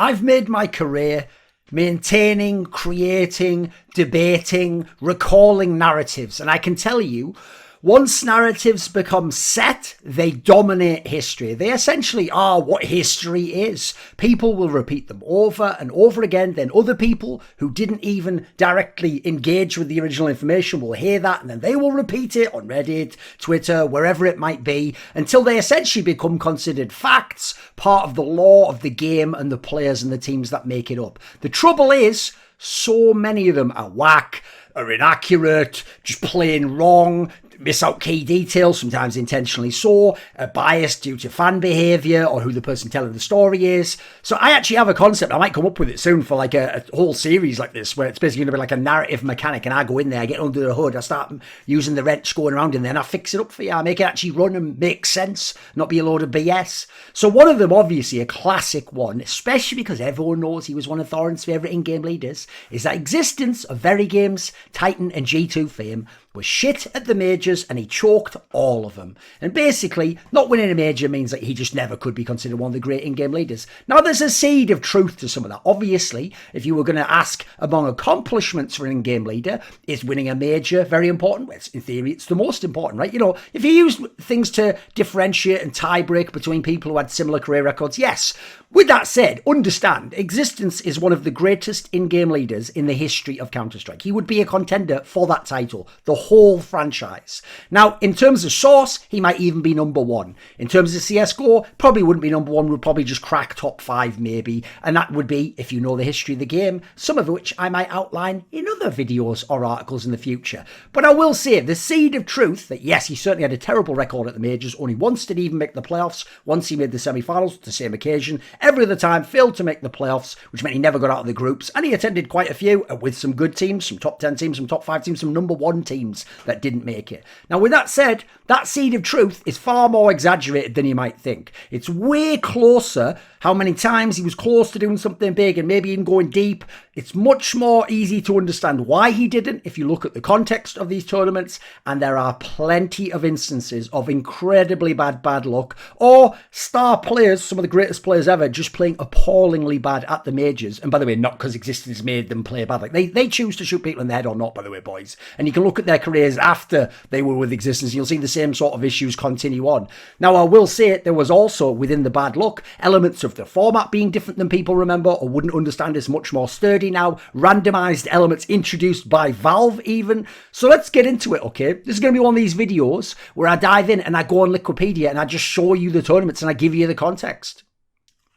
I've made my career maintaining, creating, debating, recalling narratives. And I can tell you, once narratives become set, they dominate history. They essentially are what history is. People will repeat them over and over again. Then other people who didn't even directly engage with the original information will hear that, and then they will repeat it on Reddit, Twitter, wherever it might be, until they essentially become considered facts, part of the lore of the game and the players and the teams that make it up. The trouble is, so many of them are whack, are inaccurate, just plain wrong, miss out key details, sometimes intentionally so, are biased due to fan behaviour or who the person telling the story is. So I actually have a concept, I might come up with it soon for like a whole series like this, where it's basically going to be like a narrative mechanic, and I go in there, I get under the hood, I start using the wrench going around in there, and I fix it up for you, I make it actually run and make sense, not be a load of BS. So one of them, obviously a classic one, especially because everyone knows he was one of Thorin's favourite in-game leaders, is that existence of VeryGames, Titan and G2 fame was shit at the majors, and he choked all of them. And basically, not winning a major means that he just never could be considered one of the great in-game leaders. Now, there's a seed of truth to some of that. Obviously, if you were going to ask among accomplishments for an in-game leader, is winning a major very important? Well, in theory, it's the most important, right? You know, if you use things to differentiate and tie-break between people who had similar career records, yes. With that said, understand, existence is one of the greatest in-game leaders in the history of Counter-Strike. He would be a contender for that title, the whole franchise. Now, in terms of source, he might even be number one. In terms of CSGO, probably wouldn't be number one, would probably just crack top 5 maybe. And that would be, if you know the history of the game, some of which I might outline in other videos or articles in the future. But I will say, the seed of truth, that yes, he certainly had a terrible record at the majors, only once did he even make the playoffs, once he made the semi-finals, the same occasion. Every other time failed to make the playoffs, which meant he never got out of the groups, and he attended quite a few with some good teams, some top 10 teams, some top 5 teams, some number 1 teams that didn't make it. Now, with that said, that seed of truth is far more exaggerated than you might think. It's way closer how many times he was close to doing something big and maybe even going deep. It's much more easy to understand why he didn't if you look at the context of these tournaments, and there are plenty of instances of incredibly bad luck, or star players, some of the greatest players ever, just playing appallingly bad at the majors. And by the way, not because existence made them play bad. Like they choose to shoot people in the head or not, by the way, boys. And you can look at their careers after they were with existence, and you'll see the same sort of issues continue on. Now, I will say there was also, within the bad luck, elements of the format being different than people remember or wouldn't understand. Is much more sturdy now. Randomized elements introduced by Valve even. So let's get into it, okay? This is going to be one of these videos where I dive in and I go on Wikipedia and I just show you the tournaments and I give you the context.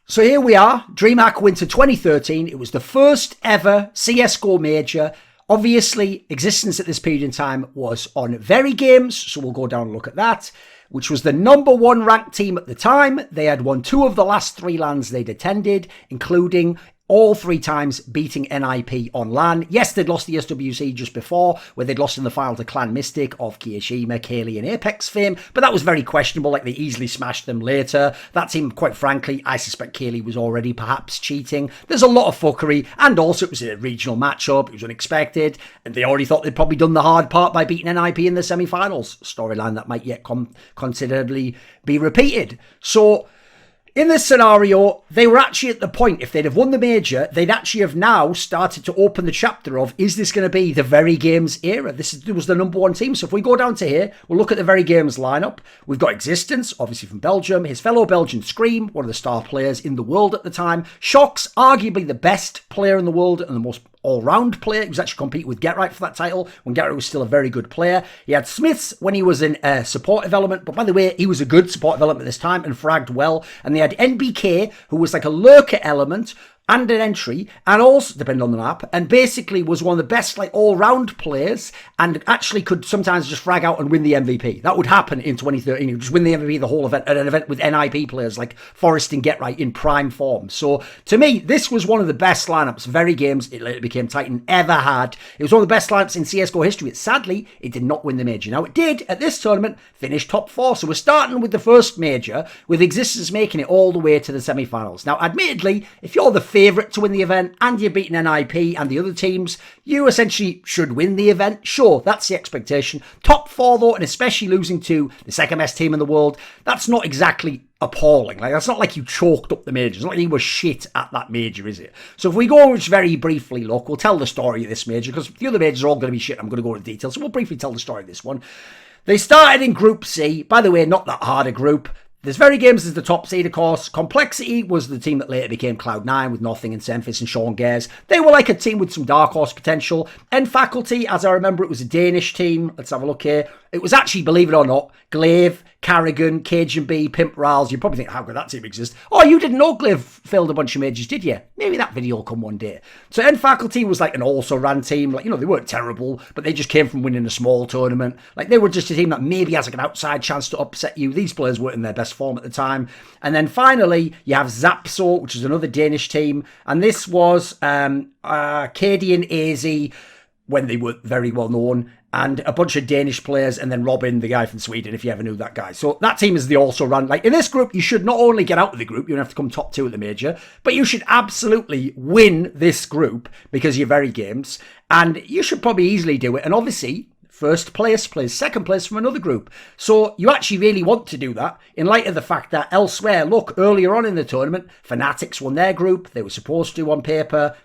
So here we are, DreamHack Winter 2013. It was the first ever CSGO major. Obviously, existence at this period in time was on VeryGames, so we'll go down and look at that, which was the number 1 ranked team at the time. They had won 2 of the last 3 LANs they'd attended, including all 3 times beating NIP on LAN. Yes, they'd lost the SWC just before, where they'd lost in the final to Clan Mystic of Kiyoshima, Kaylee and Apex fame, but that was very questionable. Like, they easily smashed them later. That team, quite frankly, I suspect Kaylee was already perhaps cheating. There's a lot of fuckery, and also it was a regional matchup. It was unexpected, and they already thought they'd probably done the hard part by beating NIP in the semi-finals. Storyline that might yet considerably be repeated. So in this scenario, they were actually at the point, if they'd have won the major, they'd actually have now started to open the chapter of, is this going to be the VeryGames era? This was the number 1 team. So if we go down to here, we'll look at the VeryGames lineup. We've got Existence, obviously from Belgium, his fellow Belgian Scream, one of the star players in the world at the time. Shox, arguably the best player in the world and the most all-round player. He was actually competing with GetRight for that title when GetRight was still a very good player. He had Smiths when he was in a supportive element, but by the way, he was a good supportive element at this time and fragged well. And they had NBK, who was like a lurker element and an entry, and also, depending on the map, and basically was one of the best like all-round players, and actually could sometimes just frag out and win the MVP. That would happen in 2013. He would just win the MVP the whole event at an event with NIP players like Forrest and GetRight in prime form. So to me, this was one of the best lineups VeryGames, it later became Titan, ever had. It was one of the best lineups in CSGO history. Sadly, it did not win the major. Now, it did, at this tournament, finish top 4. So we're starting with the first major, with Existence making it all the way to the semi-finals. Now, admittedly, if you're the favourite to win the event and you're beating NIP and the other teams, you essentially should win the event. Sure, that's the expectation. Top 4 though, and especially losing to the second best team in the world, that's not exactly appalling. Like, that's not like you chalked up the majors. It's not like you were shit at that major, is it? So if we go just very briefly, look, we'll tell the story of this major, because the other majors are all going to be shit. I'm going to go into detail, so we'll briefly tell the story of this one. They started in Group C. By the way, not that hard a group. There's VeryGames as the top seed, of course. Complexity was the team that later became Cloud9 with Nothing and Senfis and Sean Gares. They were like a team with some dark horse potential. And Faculty, as I remember, it was a Danish team. Let's have a look here. It was actually, believe it or not, Glaive, Carrigan, Cajun B, Pimp Rals. You probably think, how could that team exist? Oh, you didn't know Glaive filled a bunch of majors, did you? Maybe that video will come one day. So End Faculty was like an also-ran team. Like, you know, they weren't terrible, but they just came from winning a small tournament. Like, they were just a team that maybe has like an outside chance to upset you. These players weren't in their best form at the time. And then finally, you have Zapso, which is another Danish team. And this was Cadian AZ, when they were very well known, and a bunch of Danish players, and then Robin, the guy from Sweden, if you ever knew that guy. So that team is the also run. Like, in this group, you should not only get out of the group, you don't have to come top 2 at the major, but you should absolutely win this group because you're VeryGames, and you should probably easily do it. And obviously, first place plays second place from another group. So you actually really want to do that in light of the fact that elsewhere, look, earlier on in the tournament, Fanatics won their group. They were supposed to on paper.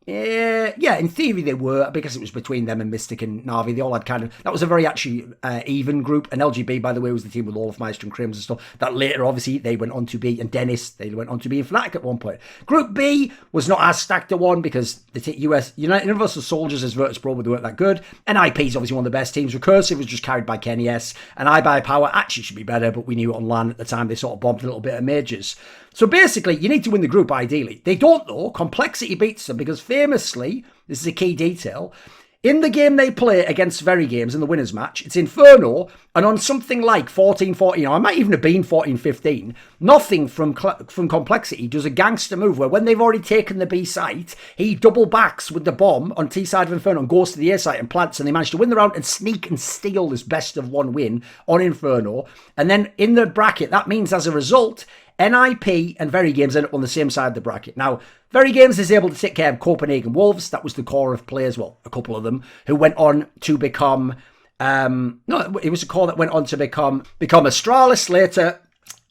Yeah, in theory they were, because it was between them and Mystic and Na'Vi. They all had kind of, that was a very actually even group. And LGB, by the way, was the team with all of Meister and Crims and stuff. That later, obviously, they went on to be, and Dennis, they went on to be in Fnatic at one point. Group B was not as stacked a one because the US, Universal Soldiers as Virtus Pro weren't that good. And IP is obviously one of the best teams. Recursive was just carried by Kenny S. And iBuyPower actually should be better, but we knew on LAN at the time they sort of bombed a little bit of majors. So basically, you need to win the group ideally. They don't though. Complexity beats them because famously, this is a key detail, in the game they play against VeryGames in the winners match, it's Inferno, and on something like 14-14, or it might even have been 14-15, Nothing from Complexity does a gangster move where when they've already taken the B site, he double backs with the bomb on T side of Inferno and goes to the A site and plants, and they manage to win the round and sneak and steal this best of one win on Inferno. And then in the bracket, that means as a result, NIP and VeryGames end up on the same side of the bracket. Now, VeryGames is able to take care of Copenhagen Wolves. That was the core of players, well, a couple of them, who went on to become, no, it was a core that went on to become Astralis later.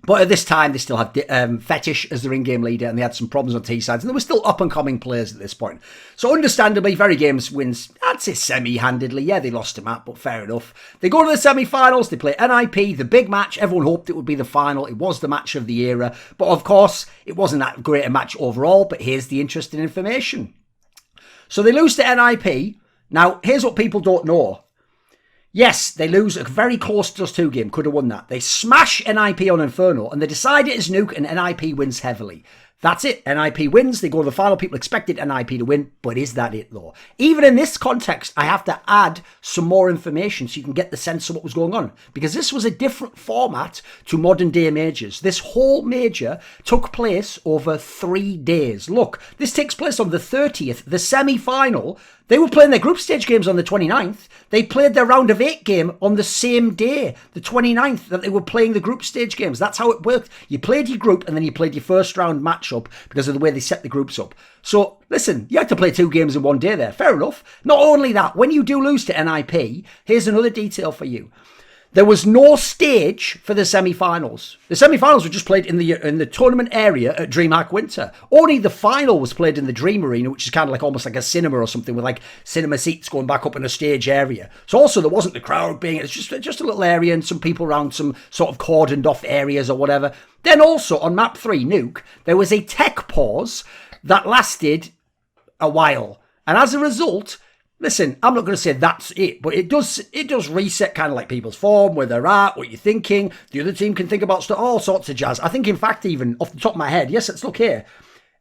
But at this time, they still had Fetish as their in-game leader, and they had some problems on T-sides, and they were still up-and-coming players at this point. So understandably, VeryGames wins, I'd say semi-handedly. Yeah, they lost to Matt, but fair enough. They go to the semi-finals, they play NIP, the big match. Everyone hoped it would be the final. It was the match of the era. But of course, it wasn't that great a match overall, but here's the interesting information. So they lose to NIP. Now, here's what people don't know. Yes, they lose a very close +2 game. Could have won that. They smash NIP on Inferno, and they decide it is Nuke, and NIP wins heavily. That's it. NIP wins. They go to the final. People expected NIP to win, but is that it though? Even in this context, I have to add some more information so you can get the sense of what was going on. Because this was a different format to modern day majors. This whole major took place over 3 days. Look, this takes place on the 30th, the semi-final. They were playing their group stage games on the 29th. They played their round of 8 game on the same day, the 29th, that they were playing the group stage games. That's how it worked. You played your group and then you played your first round matchup because of the way they set the groups up. So, listen, you had to play 2 games in one day there. Fair enough. Not only that, when you do lose to NIP, here's another detail for you. There was no stage for the semi-finals. The semi-finals were just played in the tournament area at DreamHack Winter. Only the final was played in the Dream Arena, which is kind of like almost like a cinema or something with like cinema seats going back up in a stage area. So also there wasn't the crowd being, it's just a little area and some people around some sort of cordoned off areas or whatever. Then also on map 3, Nuke, there was a tech pause that lasted a while. And as a result, listen, I'm not going to say that's it, but it does reset kind of like people's form, where they're at, what you're thinking. The other team can think about stuff, all sorts of jazz. I think, in fact, even off the top of my head, yes, let's look here.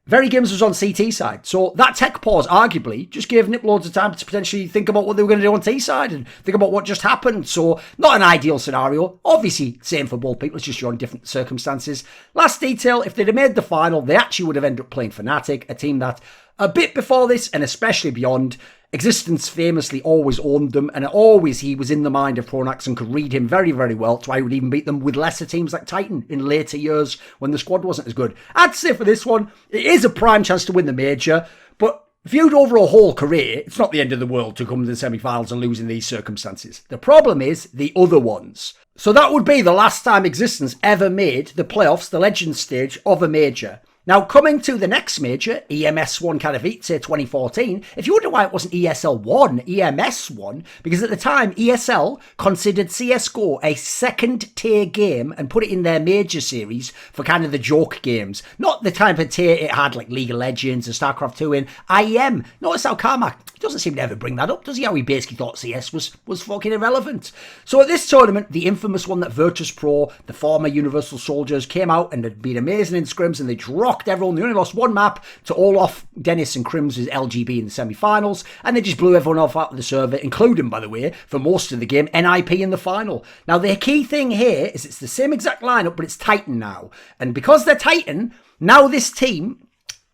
VeryGames was on CT side. So that tech pause arguably just gave Nip loads of time to potentially think about what they were going to do on T side and think about what just happened. So not an ideal scenario. Obviously, same for both people. It's just you're on different circumstances. Last detail, if they'd have made the final, they actually would have ended up playing Fnatic, a team that a bit before this and especially beyond, Existence famously always owned them, and always he was in the mind of Pronax and could read him very, very well. That's why he would even beat them with lesser teams like Titan in later years when the squad wasn't as good. I'd say for this one, it is a prime chance to win the major, but viewed over a whole career, it's not the end of the world to come to the semi-finals and lose in these circumstances. The problem is the other ones. So that would be the last time Existence ever made the playoffs, the Legends stage of a major. Now, coming to the next major, EMS One Katowice 2014, if you wonder why it wasn't ESL One, EMS One, because at the time, ESL considered CSGO a second-tier game and put it in their major series for kind of the joke games. Not the type of tier it had like League of Legends and StarCraft 2 and IEM. Notice how Carmack doesn't seem to ever bring that up, does he? How he basically thought CS was fucking irrelevant. So at this tournament, the infamous one that Virtus.pro, the former Universal Soldiers, came out and had been amazing in scrims and they rocked everyone. They only lost one map to Olaf, Dennis and Crim's LGB in the semi-finals, and they just blew everyone off out of the server, including, by the way, for most of the game, NIP in the final. Now, the key thing here is it's the same exact lineup, but it's Titan now. And because they're Titan, now this team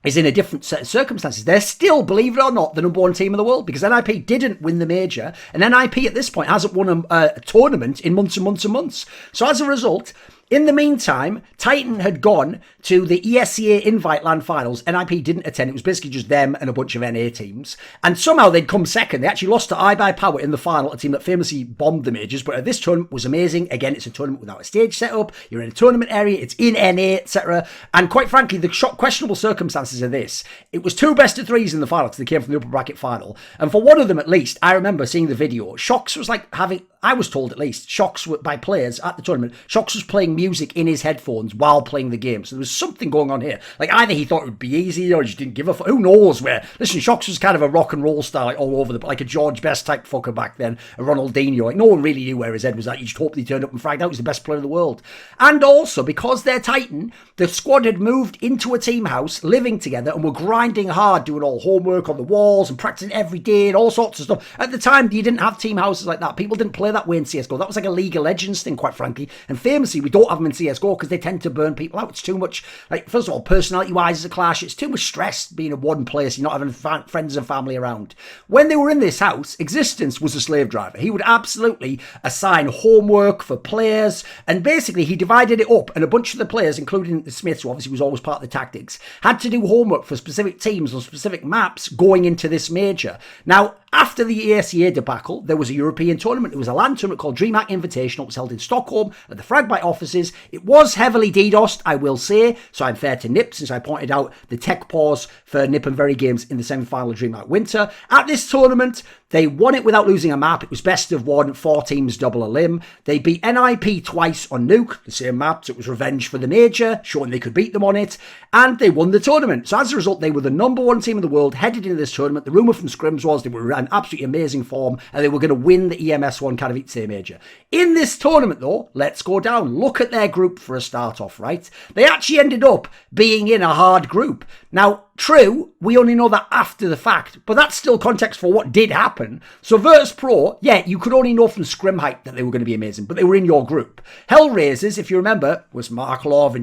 is in a different set of circumstances. They're still, believe it or not, the number one team in the world because NIP didn't win the major, and NIP at this point hasn't won a tournament in months and months and months. So as a result, in the meantime, Titan had gone to the ESEA Invite Land Finals. NIP didn't attend. It was basically just them and a bunch of NA teams. And somehow they'd come second. They actually lost to iBuyPower in the final, a team that famously bombed the majors. But this tournament was amazing. Again, it's a tournament without a stage setup. You're in a tournament area. It's in NA, etc. And quite frankly, the questionable circumstances of this, it was 2 best of 3s in the final because they came from the upper bracket final. And for one of them, at least, I remember seeing the video. Shox was like having, I was told at least, Shox by players at the tournament, Shox was playing music in his headphones while playing the game. So there was something going on here. Like either he thought it would be easy or he just didn't give a fuck. Who knows where? Listen, Shox was kind of a rock and roll star like, all over like a George Best type fucker back then, a Ronaldinho. Like no one really knew where his head was at. You just hoped he turned up and fragged out. He's the best player in the world. And also, because they're Titan, the squad had moved into a team house, living together, and were grinding hard, doing all homework on the walls and practicing every day and all sorts of stuff. At the time, you didn't have team houses like that. People didn't play that way in CSGO. That was like a League of Legends thing, quite frankly. And famously, we don't have them in CSGO because they tend to burn people out. It's too much, like, first of all, personality-wise, it's a clash. It's too much stress being in one place. You're not having friends and family around. When they were in this house, Existence was a slave driver. He would absolutely assign homework for players, and basically he divided it up, and a bunch of the players, including the Smiths, who obviously was always part of the tactics, had to do homework for specific teams on specific maps going into this major. Now, after the ESEA debacle, there was a European tournament. It was a LAN tournament called DreamHack Invitational. It was held in Stockholm at the Fragbite offices. It was heavily DDoSed, I will say, so I'm fair to Nip, since I pointed out the tech pause for Nip and VeryGames in the semi-final of DreamHack Winter. At this tournament, they won it without losing a map. It was best of 1, 4 teams, double a limb. They beat NIP twice on Nuke, the same map, so it was revenge for the major, showing they could beat them on it, and they won the tournament. So as a result, they were the number 1 team in the world headed into this tournament. The rumour from scrims was they were in absolutely amazing form, and they were going to win the EMS One Katowice major. In this tournament, though, let's go down. Look at their group for a start off, right? They actually ended up being in a hard group. Now, true, we only know that after the fact, but that's still context for what did happen. So Virtus.pro, yeah, you could only know from scrim height that they were going to be amazing, but they were in your group. Hellraisers, if you remember, was Marklov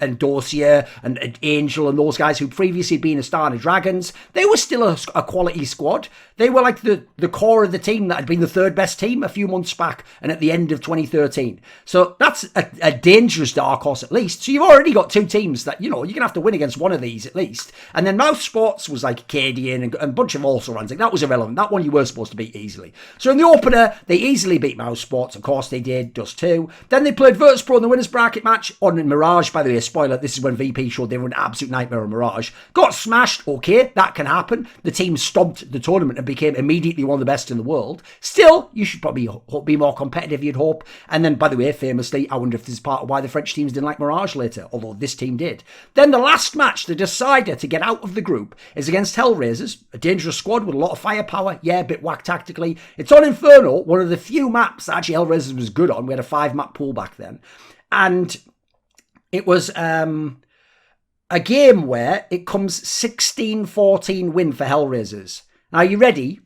and Dossier and Angel and those guys who previously had been Astana Dragons. They were still a quality squad. They were like the core of the team that had been the 3rd best team a few months back and at the end of 2013. So that's a dangerous dark horse at least. So you've already got 2 teams that, you know, you're going to have to win against one of these at least. And then Mouse Sports was like Cadian and a bunch of also runs. Like that was irrelevant. That one you were supposed to beat easily. So in the opener, they easily beat Mouse Sports. Of course they did. Dust 2. Then they played Virtus.pro in the winners bracket match on Mirage. By the way, a spoiler, this is when VP showed they were an absolute nightmare on Mirage. Got smashed. Okay, that can happen. The team stomped the tournament and became immediately one of the best in the world. Still, you should probably be more competitive, you'd hope. And then, by the way, famously, I wonder if this is part of why the French teams didn't like Mirage later, although this team did. Then the last match, the decider to get out of the group, is against Hellraisers, a dangerous squad with a lot of firepower. Yeah, a bit whack tactically. It's on Inferno, one of the few maps that actually Hellraisers was good on. We had a 5-map pool back then. And it was a game where it comes 16-14 win for Hellraisers. Now, are you ready?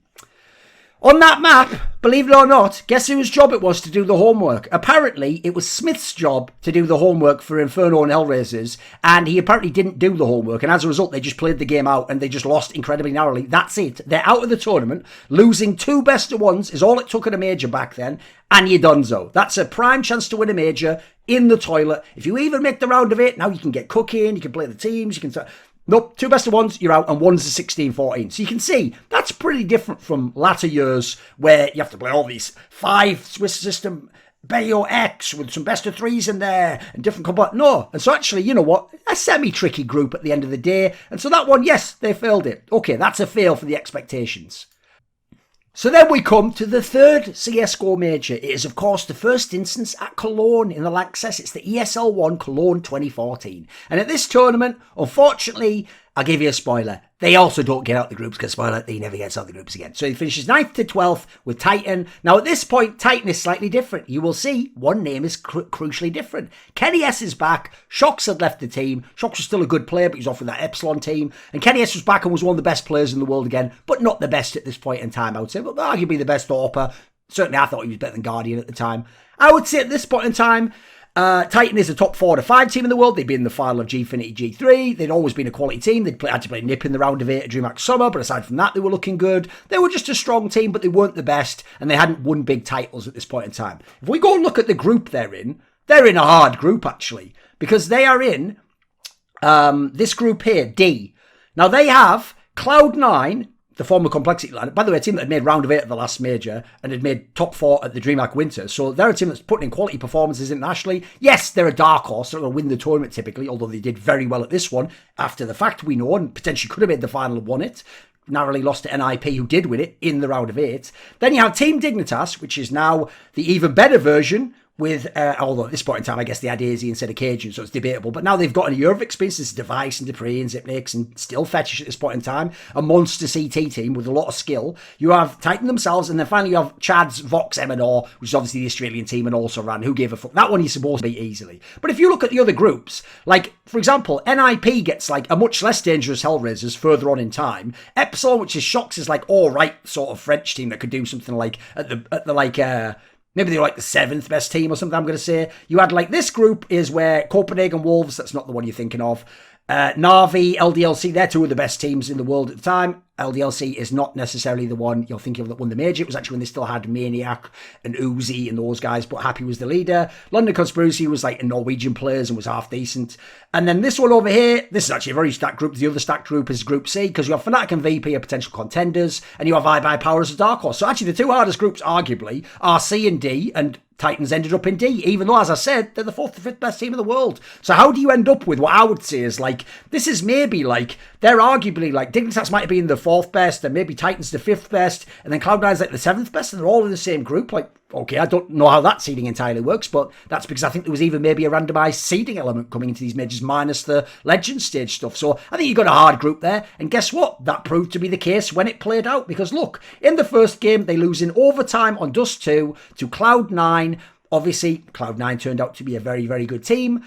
On that map, believe it or not, guess whose job it was to do the homework? Apparently, it was Smith's job to do the homework for Inferno and Hellraisers, and he apparently didn't do the homework, and as a result, they just played the game out, and they just lost incredibly narrowly. That's it. They're out of the tournament. Losing 2 best-of-1s is all it took at a major back then, and you're donezo. That's a prime chance to win a major in the toilet. If you even make the round of it, now you can get cooking, you can play the teams, you can... Nope, 2 best-of-1s, you're out, and 1's a 16-14. So you can see, that's pretty different from latter years where you have to play all these 5 Swiss system Bayo X with some best-of-3s in there and different combat. No, and so actually, you know what? A semi-tricky group at the end of the day. And so that one, yes, they failed it. Okay, that's a fail for the expectations. So then we come to the 3rd CSGO major. It is, of course, the first instance at Cologne in the Lanxess. It's the ESL One Cologne 2014. And at this tournament, unfortunately, I'll give you a spoiler. They also don't get out the groups because, spoiler, he never gets out the groups again. So he finishes 9th to 12th with Titan. Now, at this point, Titan is slightly different. You will see one name is crucially different. Kenny S is back. Shox had left the team. Shox was still a good player, but he's off with that Epsilon team. And Kenny S was back and was one of the best players in the world again, but not the best at this point in time, I would say. But arguably the best AWPer. Certainly, I thought he was better than Guardian at the time. I would say at this point in time, Titan is a top 4 to 5 team in the world. They'd been in the final of Gfinity G3. They'd always been a quality team. They'd had to play Nip in the round of 8 at DreamHack Summer, but aside from that, they were looking good. They were just a strong team, but they weren't the best, and they hadn't won big titles at this point in time. If we go and look at the group they're in a hard group, actually, because they are in this group here, D. Now, they have Cloud9, the former Complexity line. By the way, a team that had made round of 8 at the last major and had made top 4 at the DreamHack Winter. So they're a team that's putting in quality performances internationally. Yes, they're a dark horse. They're going to win the tournament typically, although they did very well at this one after the fact we know, and potentially could have made the final and won it. Narrowly lost to NIP, who did win it in the round of 8. Then you have Team Dignitas, which is now the even better version, with, although at this point in time, I guess they had AZ instead of Cajun, so it's debatable. But now they've got a year of experience. This is Device and Dupree and Zipnix and still Fetish at this point in time. A monster CT team with a lot of skill. You have Titan themselves, and then finally you have Chad's Vox MNR, which is obviously the Australian team and also ran. Who gave a fuck? That one you're supposed to beat easily. But if you look at the other groups, like, for example, NIP gets like a much less dangerous Hellraisers further on in time. Epsilon, which is Shox, is like alright sort of French team that could do something like at the like, maybe they were like the 7th best team or something, I'm going to say. You had like this group is where Copenhagen Wolves, that's not the one you're thinking of. Na'Vi, LDLC, they're 2 of the best teams in the world at the time. LDLC is not necessarily the one you're thinking of that won the major. It was actually when they still had Maniac and Uzi and those guys, but Happy was the leader. London Conspiracy was like a Norwegian players and was half decent. And then this one over here, this is actually a very stacked group. The other stacked group is Group C, because you have Fnatic and VP are potential contenders, and you have iBuyPower as a dark horse. So actually the 2 hardest groups, arguably, are C and D, and Titans ended up in D, even though, as I said, they're the 4th to 5th best team in the world. So how do you end up with what I would say is like, this is maybe like, they're arguably like, Dignitas might have been the 4th best, and maybe Titans the 5th best, and then Cloud9's like the 7th best, and they're all in the same group. Like, okay, I don't know how that seeding entirely works, but that's because I think there was even maybe a randomised seeding element coming into these majors minus the legend stage stuff. So I think you got a hard group there, and guess what? That proved to be the case when it played out, because look, in the first game, they lose in overtime on Dust 2 to Cloud9. Obviously, Cloud9 turned out to be a very, very good team.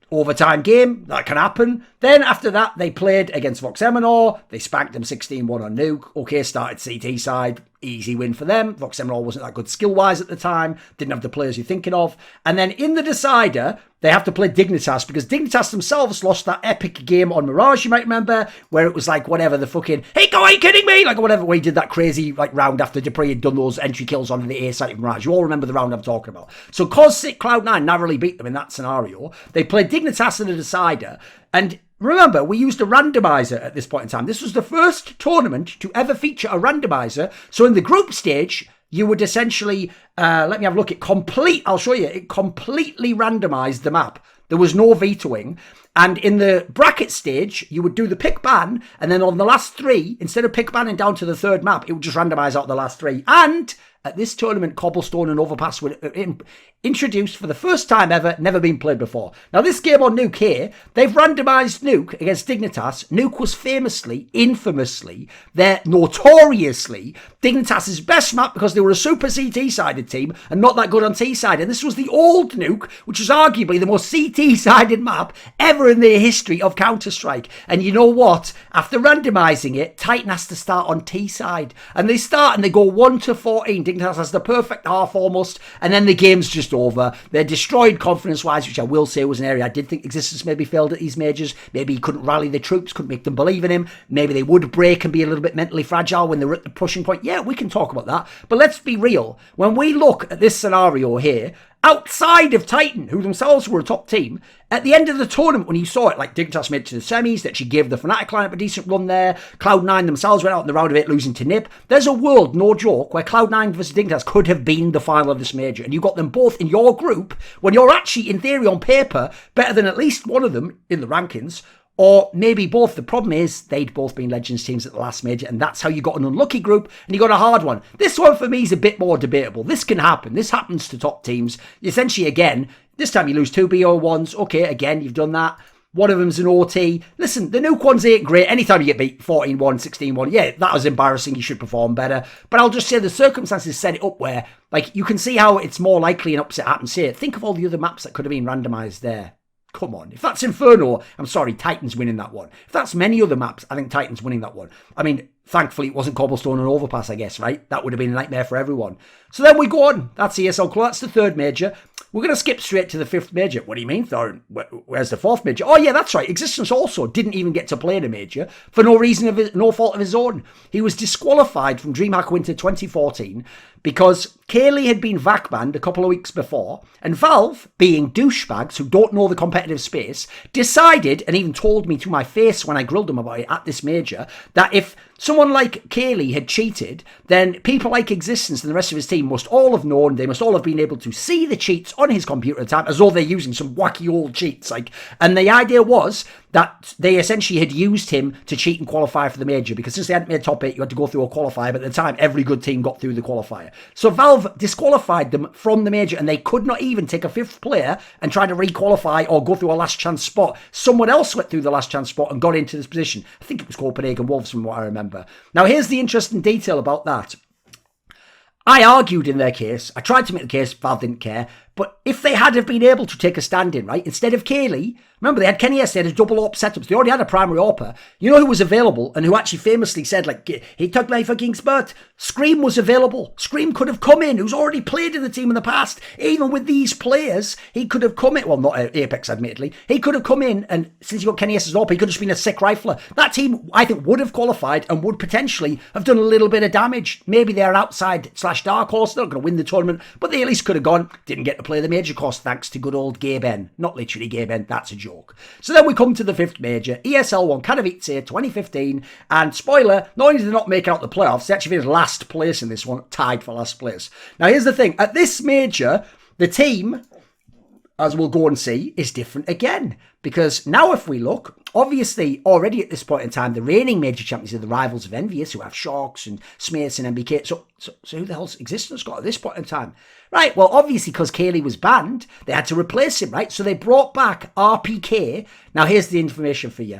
Overtime game, that can happen. Then after that, they played against Vox MNR. They spanked them 16-1 on Nuke. Okay, started CT side. Easy win for them. Vox MNR wasn't that good skill-wise at the time. Didn't have the players you're thinking of. And then in the decider, they have to play Dignitas, because Dignitas themselves lost that epic game on Mirage, you might remember, where it was like whatever the fucking, hey, go, are you kidding me? Like whatever, where he did that crazy like round after Dupree had done those entry kills onto the A side of Mirage. You all remember the round I'm talking about. So cause Cloud9 narrowly beat them in that scenario. They played Dignitas in the decider, and remember, we used a randomizer at this point in time. This was the first tournament to ever feature a randomizer. So in the group stage, you would essentially, let me have a look at I'll show you, it completely randomized the map. There was no vetoing. And in the bracket stage, you would do the pick ban, and then on the last 3, instead of pick banning down to the 3rd map, it would just randomize out the last 3. And At this tournament, Cobblestone and Overpass were introduced for the first time ever, never been played before. Now, this game on Nuke here, they've randomised Nuke against Dignitas. Nuke was famously, infamously, notoriously Dignitas' best map because they were a super CT-sided team and not that good on T-side. And this was the old Nuke, which was arguably the most CT-sided map ever in the history of Counter-Strike. And you know what? After randomising it, Titan has to start on T-side. And they start and they go 1-14. Dignitas has the perfect half almost, and then the game's just over. They're destroyed confidence-wise, which I will say was an area I did think Existence maybe failed at these majors. Maybe he couldn't rally the troops, couldn't make them believe in him. Maybe they would break and be a little bit mentally fragile when they're at the pushing point. Yeah, we can talk about that. But let's be real. When we look at this scenario here, outside of Titan, who themselves were a top team, at the end of the tournament, when you saw it, like Dignitas made it to the semis, that she gave the Fnatic lineup a decent run there, Cloud9 themselves went out in the round of it, losing to NiP. There's a world, no joke, where Cloud9 versus Dignitas could have been the final of this major, and you got them both in your group, when you're actually, in theory, on paper, better than at least one of them in the rankings, or maybe both. The problem is they'd both been Legends teams at the last major, and that's how you got an unlucky group and you got a hard one. This one for me is a bit more debatable. This can happen. This happens to top teams. Essentially, again, this time you lose 2 BO1s. Okay, again, you've done that. One of them's an OT. Listen, the Nuke ones ain't great. Anytime you get beat 14-1, 16-1, yeah, that was embarrassing. You should perform better. But I'll just say the circumstances set it up where, like, you can see how it's more likely an upset happens here. Think of all the other maps that could have been randomised there. Come on. If that's Inferno, I'm sorry, Titan's winning that one. If that's many other maps, I think Titan's winning that one. I mean, thankfully it wasn't Cobblestone and Overpass, I guess, right? That would have been a nightmare for everyone. So then we go on. That's ESL Cluj. That's the third major. We're going to skip straight to the fifth major. What do you mean, Thorin? Where's the fourth major? Oh, yeah, that's right. Existence also didn't even get to play in a major for no reason, no fault of his own. He was disqualified from DreamHack Winter 2014 because Kaylee had been VAC banned a couple of weeks before, and Valve, being douchebags who don't know the competitive space, decided, and even told me to my face when I grilled them about it at this major, that if someone like Kaylee had cheated, then people like Existence and the rest of his team must all have known, they must all have been able to see the cheats on his computer at the time, as though they're using some wacky old cheats. And the idea was that they essentially had used him to cheat and qualify for the major, because since they hadn't made top 8, you had to go through a qualifier, but at the time, every good team got through the qualifier. So Valve disqualified them from the major, and they could not even take a fifth player and try to re-qualify or go through a last chance spot. Someone else went through the last chance spot and got into this position. I think it was Copenhagen Wolves from what I remember. Now, here's the interesting detail about that. I argued in their case, I tried to make the case, Valve didn't care, but if they had have been able to take a stand in, right, instead of Kaylee, remember they had Kenny S, they had a double AWP setups, they already had a primary AWPer. You know who was available and who actually famously said, like, he took my fucking spot? Scream was available. Scream could have come in, who's already played in the team in the past. Even with these players, he could have come in, well, not Apex admittedly, he could have come in, and since you got Kenny S's AWP, he could have just been a sick rifler. That team, I think, would have qualified and would potentially have done a little bit of damage. Maybe they're outside / dark horse, they're not going to win the tournament, but they at least could have gone, didn't get to play the major course thanks to good old Gabe N. Not literally Gabe N, that's a joke. So then we come to the fifth major, ESL One Katowice 2015, and spoiler, not only did they not make out the playoffs, they actually finished last place in this one, tied for last place. Now here's the thing, at this major, the team, as we'll go and see, is different again. Because now if we look, obviously already at this point in time, the reigning major champions are the rivals of Envious, who have Sharks and Smates and MBK. So who the hell's Existence got at this point in time? Right, well, obviously because Kaylee was banned, they had to replace him, right? So they brought back RPK. Now here's the information for you.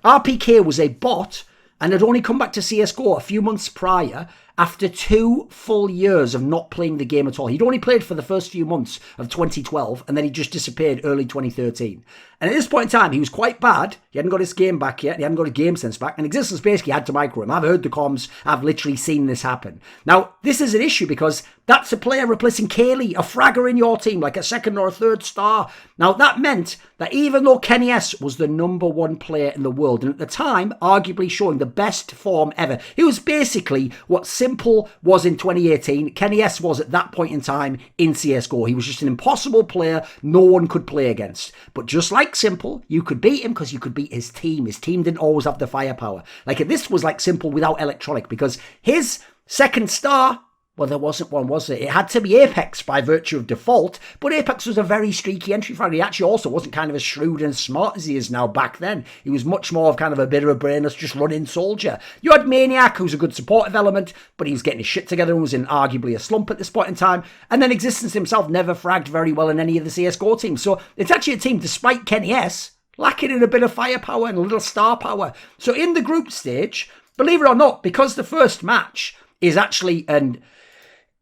RPK was a bot and had only come back to CSGO a few months prior after 2 full years of not playing the game at all. He'd only played for the first few months of 2012, and then he just disappeared early 2013. And at this point in time, he was quite bad. He hadn't got his game back yet. He hadn't got his game sense back. And Existence basically had to micro him. I've heard the comms. I've literally seen this happen. Now, this is an issue because that's a player replacing Kaylee, a fragger in your team, like a second or a third star. Now, that meant that even though Kenny S was the #1 player in the world, and at the time, arguably showing the best form ever, he was basically what Simple was in 2018. Kenny S was at that point in time in CSGO. He was just an impossible player no one could play against. But just like Simple, you could beat him because you could beat his team. His team didn't always have the firepower. Like, this was like Simple without Electronic, because his second star Well, there wasn't one, was there? It had to be Apex by virtue of default, but Apex was a very streaky entry fighter. He actually also wasn't kind of as shrewd and smart as he is now back then. He was much more of kind of a bit of a brainless, just running soldier. You had Maniac, who's a good supportive element, but he was getting his shit together and was in arguably a slump at this point in time. And then Existence himself never fragged very well in any of the CSGO teams. So it's actually a team, despite Kenny S, lacking in a bit of firepower and a little star power. So in the group stage, believe it or not, because the first match is actually an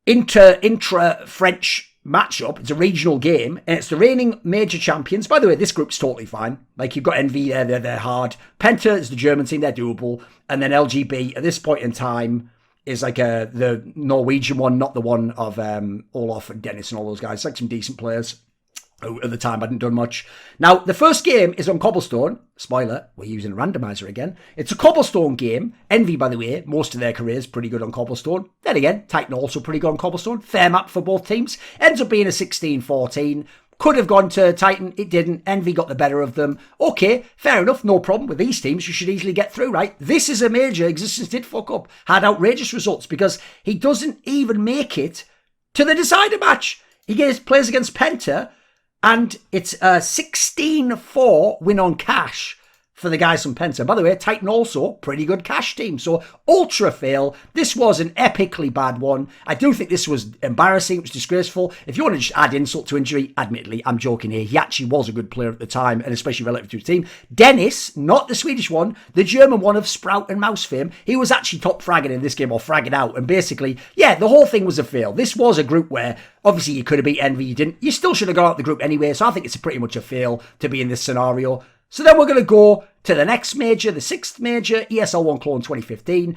intra-French matchup. It's a regional game, and it's the reigning major champions. By the way, this group's totally fine. Like, you've got Envy there, they're hard. Penta is the German team, they're doable. And then LGB, at this point in time, is like the Norwegian one, not the one of Olaf and Dennis and all those guys. It's like some decent players. At the time, I hadn't done much. Now, the first game is on Cobblestone. Spoiler, we're using a randomizer again. It's a Cobblestone game. Envy, by the way, most of their careers pretty good on Cobblestone. Then again, Titan also pretty good on Cobblestone. Fair map for both teams. Ends up being a 16-14. Could have gone to Titan. It didn't. Envy got the better of them. Okay, fair enough. No problem with these teams. You should easily get through, right? This is a major. Existence did fuck up. Had outrageous results because he doesn't even make it to the decider match. He plays against Penta. And it's a 16-4 win on cash for the guys from Penta. By the way, Titan also, pretty good cash team. So, ultra fail. This was an epically bad one. I do think this was embarrassing. It was disgraceful. If you want to just add insult to injury, admittedly, I'm joking here. He actually was a good player at the time, and especially relative to his team. Dennis, not the Swedish one, the German one of Sprout and Mouse fame, he was actually top fragging in this game, or fragging out. And basically, yeah, the whole thing was a fail. This was a group where, obviously, you could have beat Envy. You didn't. You still should have gone out the group anyway. So I think it's pretty much a fail to be in this scenario. So then we're going to go to the next major, the sixth major, ESL One Cologne 2015.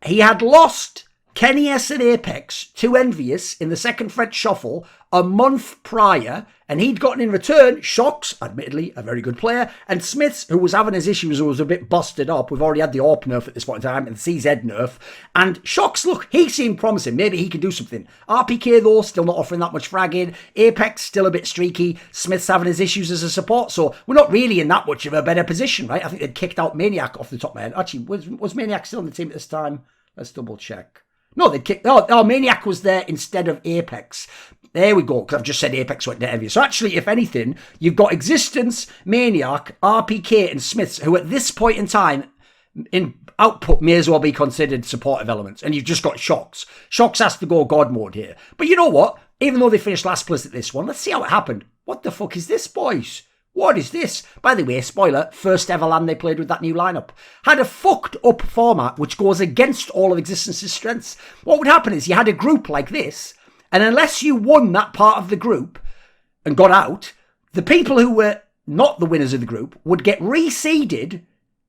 He had lost Kenny S and Apex to Envious in the second French shuffle a month prior, and he'd gotten in return ochs, admittedly a very good player, and Smiths, who was having his issues, who was a bit busted up. We've already had the AWP nerf at this point in time, and the CZ nerf. And ochs, look, he seemed promising. Maybe he could do something. RPK, though, still not offering that much fragging. Apex, still a bit streaky. Smiths having his issues as a support, so we're not really in that much of a better position, right? I think they'd kicked out Maniac off the top of my head. Actually, was Maniac still on the team at this time? Let's double check. No, they kicked... Oh, Maniac was there instead of Apex. There we go, because I've just said Apex went to Envy. So actually, if anything, you've got Existence, Maniac, RPK, and Smiths, who at this point in time, in output, may as well be considered supportive elements. And you've just got ochs. ochs has to go God mode here. But you know what? Even though they finished last place at this one, let's see how it happened. What the fuck is this, boys? What is this? By the way, spoiler, first ever LAN they played with that new lineup. Had a fucked up format which goes against all of Existence's strengths. What would happen is you had a group like this, and unless you won that part of the group and got out, the people who were not the winners of the group would get reseeded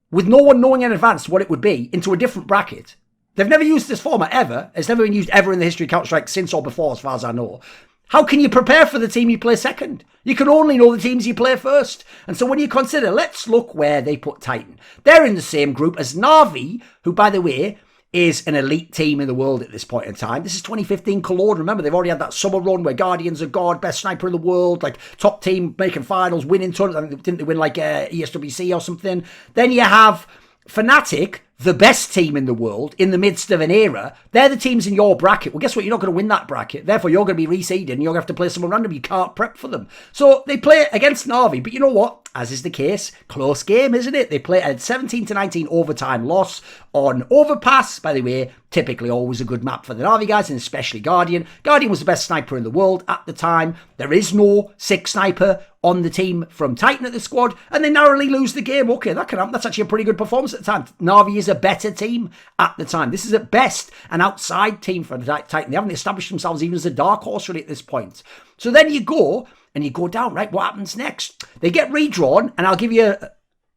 with no one knowing in advance what it would be into a different bracket. They've never used this format ever. It's never been used ever in the history of Counter-Strike since or before, as far as I know. How can you prepare for the team you play second? You can only know the teams you play first. And so when you consider, let's look where they put Titan. They're in the same group as Na'Vi, who, by the way, is an elite team in the world at this point in time. This is 2015 Cologne. Remember, they've already had that summer run where Guardians are God, best sniper in the world, like top team making finals, winning tons. I think didn't they win like ESWC or something? Then you have Fnatic, the best team in the world, in the midst of an era. They're the teams in your bracket. Well, guess what? You're not going to win that bracket. Therefore, you're going to be reseeded and you're going to have to play someone random. You can't prep for them. So they play against Na'Vi. But you know what? As is the case, close game, isn't it? They play a 17-19 overtime loss on Overpass. By the way, typically always a good map for the Na'Vi guys, and especially Guardian. Guardian was the best sniper in the world at the time. There is no six sniper on the team from Titan at the squad, and they narrowly lose the game. Okay, that can happen. That's actually a pretty good performance at the time. Na'Vi is a better team at the time. This is at best an outside team for the Titan. They haven't established themselves even as a dark horse really at this point. So then you go down, right? What happens next? They get redrawn, and I'll give you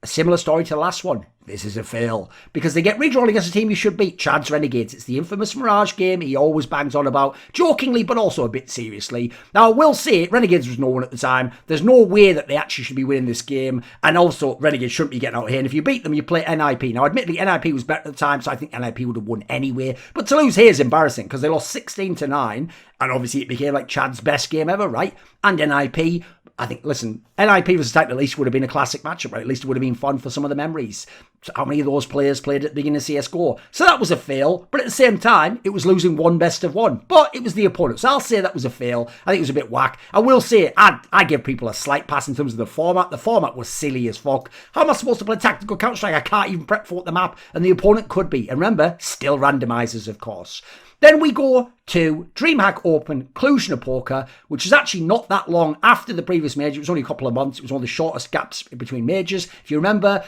a similar story to the last one. This is a fail, because they get redrawn against a team you should beat, Chad's Renegades. It's the infamous Mirage game he always bangs on about, jokingly but also a bit seriously. Now, I will say, Renegades was no one at the time. There's no way that they actually should be winning this game, and also, Renegades shouldn't be getting out here, and if you beat them, you play NIP. Now, admittedly, NIP was better at the time, so I think NIP would have won anyway, but to lose here is embarrassing, because they lost 16-9, and obviously it became like Chad's best game ever, right? And NIP... I think, listen, NIP versus Titan at least would have been a classic matchup, right? At least it would have been fun for some of the memories. how many of those players played at the beginning of CSGO? So that was a fail, but at the same time, it was losing one best of one. But it was the opponent, so I'll say that was a fail. I think it was a bit whack. I will say, I give people a slight pass in terms of the format. The format was silly as fuck. How am I supposed to play tactical Counter-Strike? I can't even prep for the map, and the opponent could be. And remember, still randomizers, of course. Then we go to DreamHack Open Cluj-Napoca, which is actually not that long after the previous major. It was only a couple of months. It was one of the shortest gaps between majors. If you remember,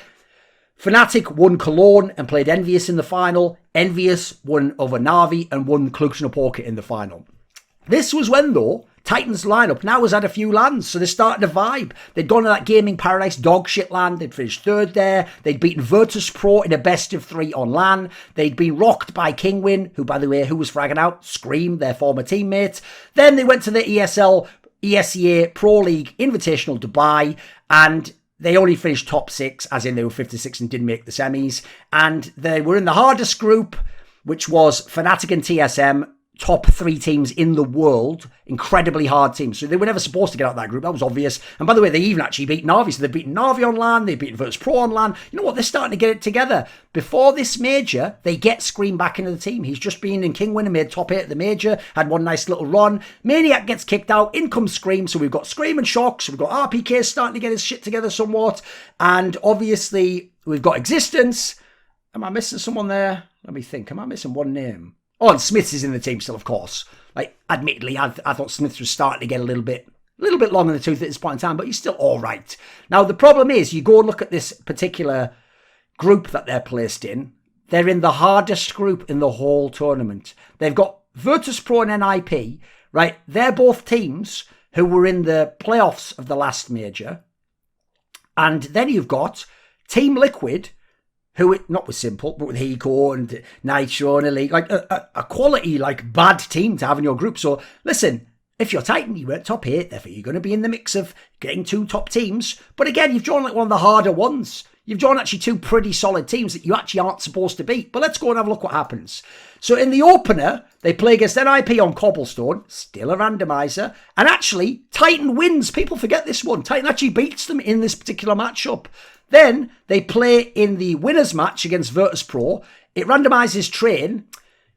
Fnatic won Cologne and played Envious in the final. Envious won over Na'Vi and won Cluj-Napoca in the final. This was when, though, Titan's lineup now has had a few lands, so they're starting to vibe. They'd gone to that Gaming Paradise dog shit land. They'd finished third there. They'd beaten Virtus.pro in a best of 3 on LAN. They'd been rocked by Kingwin, who, by the way, who was fragging out? Scream, their former teammate. Then they went to the ESEA Pro League Invitational Dubai, and they only finished top 6, as in they were 56 and didn't make the semis. And they were in the hardest group, which was Fnatic and TSM, top 3 teams in the world. Incredibly hard teams. So they were never supposed to get out of that group. That was obvious. And by the way, they even actually beat Na'Vi. So they've beaten Na'Vi on LAN. They've beaten Virtus.pro on LAN. You know what? They're starting to get it together. Before this major, they get Scream back into the team. He's just been in Kingwin and made top 8 at the major. Had one nice little run. Maniac gets kicked out. In comes Scream. So we've got Scream and Shocks. We've got RPK starting to get his shit together somewhat. And obviously, we've got Existence. Am I missing someone there? Let me think. Am I missing one name? Oh, and Smiths is in the team still, of course. Like, admittedly, I thought Smiths was starting to get a little bit long in the tooth at this point in time, but he's still all right. Now, the problem is, you go and look at this particular group that they're placed in. They're in the hardest group in the whole tournament. They've got Virtus.pro and NIP, right? They're both teams who were in the playoffs of the last major. And then you've got Team Liquid, who, not with Simple, but with Hiko and Nitro and Elite, like a quality, like, bad team to have in your group. So, listen, if you're Titan, you weren't top 8, therefore you're going to be in the mix of getting 2 top teams. But again, you've drawn like one of the harder ones. You've drawn actually 2 pretty solid teams that you actually aren't supposed to beat. But let's go and have a look what happens. So in the opener, they play against NIP on Cobblestone, still a randomizer. And actually, Titan wins. People forget this one. Titan actually beats them in this particular matchup. Then they play in the winners match against Virtus.pro. It randomizes Train.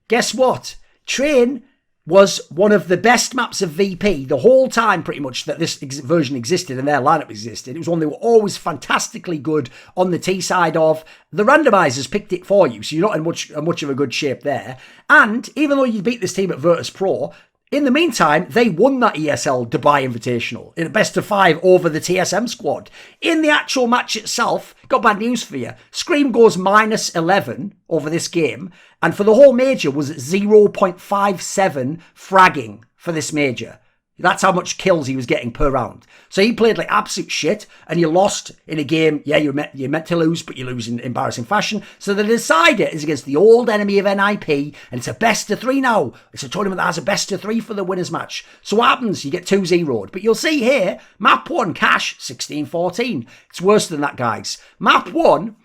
Guess what? Train was one of the best maps of VP the whole time, pretty much, that this version existed and their lineup existed. It was one they were always fantastically good on the T side of. The randomizers picked it for you, so you're not in much of a good shape there. And even though you beat this team at Virtus.pro, in the meantime, they won that ESL Dubai Invitational in a best of 5 over the TSM squad. In the actual match itself, got bad news for you. Scream goes -11 over this game, and for the whole major was 0.57 fragging for this major. That's how much kills he was getting per round. So he played like absolute shit, and you lost in a game. Yeah, you're meant to lose, but you lose in embarrassing fashion. So the decider is against the old enemy of NIP, and it's a best of 3 now. It's a tournament that has a best of 3 for the winners match. So what happens? You get 2-0'd. But you'll see here, map 1, Cash, 16-14. It's worse than that, guys. Map 1,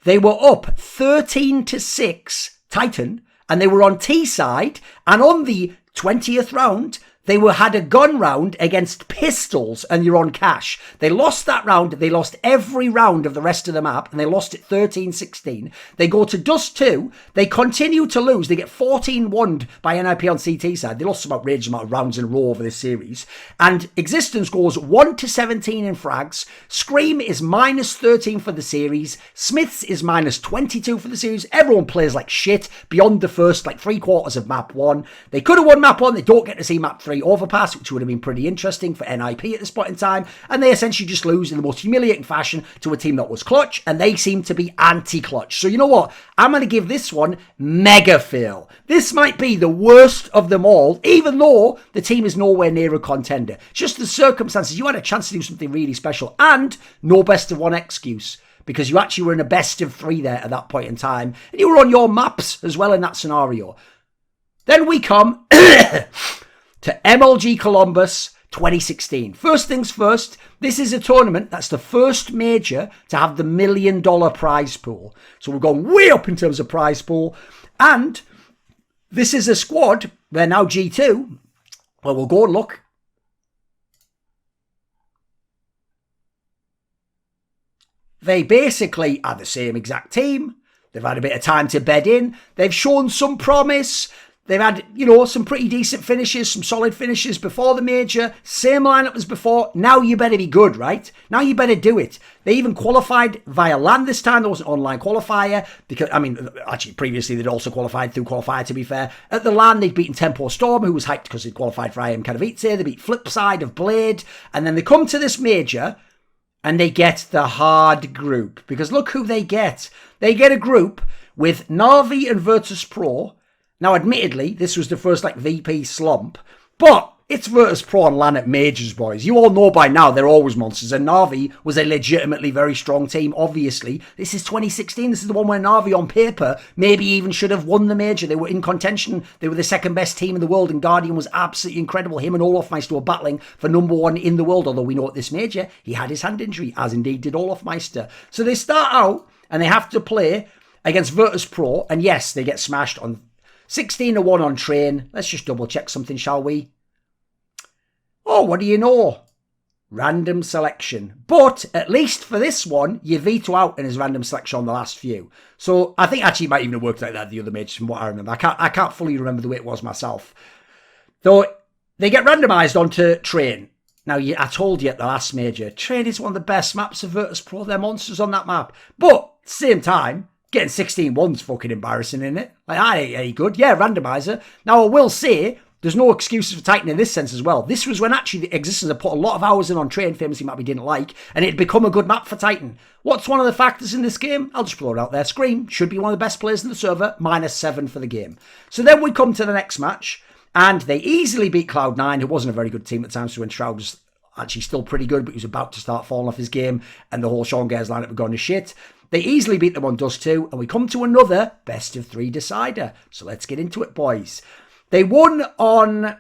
they were up 13-6, Titan, and they were on T side, and on the 20th round, they had a gun round against Pistols, and you're on Cash. They lost that round. They lost every round of the rest of the map, and they lost it 13-16. They go to Dust 2. They continue to lose. They get 14-1'd by NIP on CT side. They lost some outrageous amount of rounds in a row over this series. And Existence goes 1-17 in frags. Scream is -13 for the series. Smiths is -22 for the series. Everyone plays like shit beyond the first, like, 3/4 of map 1. They could have won map 1. They don't get to see map 3 overpass, which would have been pretty interesting for NIP at this point in time, and they essentially just lose in the most humiliating fashion to a team that was clutch, and they seem to be anti-clutch. So you know what? I'm going to give this one mega fail. This might be the worst of them all, even though the team is nowhere near a contender. Just the circumstances. You had a chance to do something really special, and no best of 1 excuse, because you actually were in a best of 3 there at that point in time, and you were on your maps as well in that scenario. Then we come to MLG Columbus 2016. First things first, this is a tournament that's the first major to have the $1 million prize pool. So we've gone way up in terms of prize pool. And this is a squad, they're now G2. Well, we'll go and look. They basically are the same exact team. They've had a bit of time to bed in. They've shown some promise. They've had, some pretty decent finishes, some solid finishes before the major. Same lineup as before. Now you better be good, right? Now you better do it. They even qualified via LAN this time. There was an online qualifier. Because, actually, previously they'd also qualified through qualifier, to be fair. At the LAN, they'd beaten Tempo Storm, who was hyped because they'd qualified for EMS Katowice. They beat Flipside of Blade. And then they come to this major, and they get the hard group. Because look who they get. They get a group with Na'Vi and Virtus.pro. Now, admittedly, this was the first, VP slump, but it's Virtus.pro and LAN at majors, boys. You all know by now they're always monsters, and Na'Vi was a legitimately very strong team, obviously. This is 2016. This is the one where Na'Vi, on paper, maybe even should have won the major. They were in contention. They were the second best team in the world, and Guardian was absolutely incredible. Him and Olofmeister were battling for number one in the world, although we know at this major, he had his hand injury, as indeed did Olofmeister. So they start out, and they have to play against Virtus.pro, and yes, they get smashed on 16-1 on train. Let's just double check something, shall we? Oh, what do you know? Random selection. But at least for this one, you veto out in his random selection on the last few. So I think actually it might even have worked like that the other matches from what I remember. I can't fully remember the way it was myself. Though they get randomised onto train. Now, I told you at the last major, train is one of the best maps of Virtus.pro. They're monsters on that map. But at the same time, getting 16-1's fucking embarrassing, isn't it? I ain't any good. Yeah, randomiser. Now, I will say, there's no excuses for Titan in this sense as well. This was when actually the Existence had put a lot of hours in on train, famously map we didn't like, and it had become a good map for Titan. What's one of the factors in this game? I'll just blow it out there. Scream should be one of the best players in the server, -7 for the game. So then we come to the next match, and they easily beat Cloud9, who wasn't a very good team at the time, so when Shroud was actually still pretty good, but he was about to start falling off his game, and the whole Sean Gares lineup had gone to shit. They easily beat them on Dust 2, and we come to another best-of-3 decider. So let's get into it, boys. They won on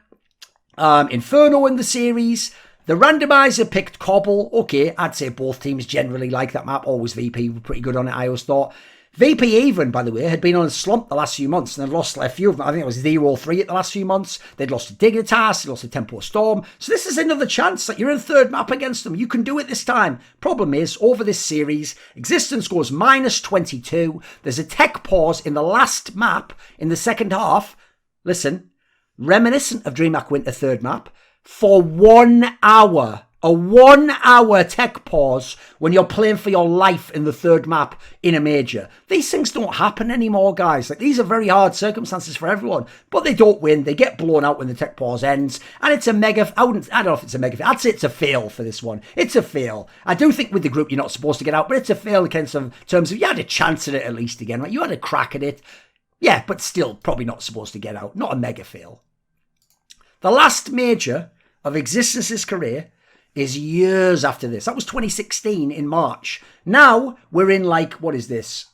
Inferno in the series. The randomiser picked Cobble. Okay, I'd say both teams generally like that map. Always VP were pretty good on it, I always thought. VP even, by the way, had been on a slump the last few months and had lost a few of them. I think it was 0-3 at the last few months. They'd lost to Dignitas, they'd lost to Tempo Storm. So this is another chance that you're in third map against them. You can do it this time. Problem is, over this series, Existence goes -22. There's a tech pause in the last map in the second half. Listen, reminiscent of DreamHack Winter third map, for 1 hour. A 1 hour tech pause when you're playing for your life in the third map in a major. These things don't happen anymore, guys. These are very hard circumstances for everyone, but they don't win. They get blown out when the tech pause ends, and it's a mega. I don't know if it's a mega fail. I'd say it's a fail for this one. It's a fail. I do think with the group you're not supposed to get out, but it's a fail in terms of you had a chance at it at least again. Right? You had a crack at it, yeah, but still probably not supposed to get out. Not a mega fail. The last major of Existence's career is years after this. That was 2016 in March. Now we're in what is this?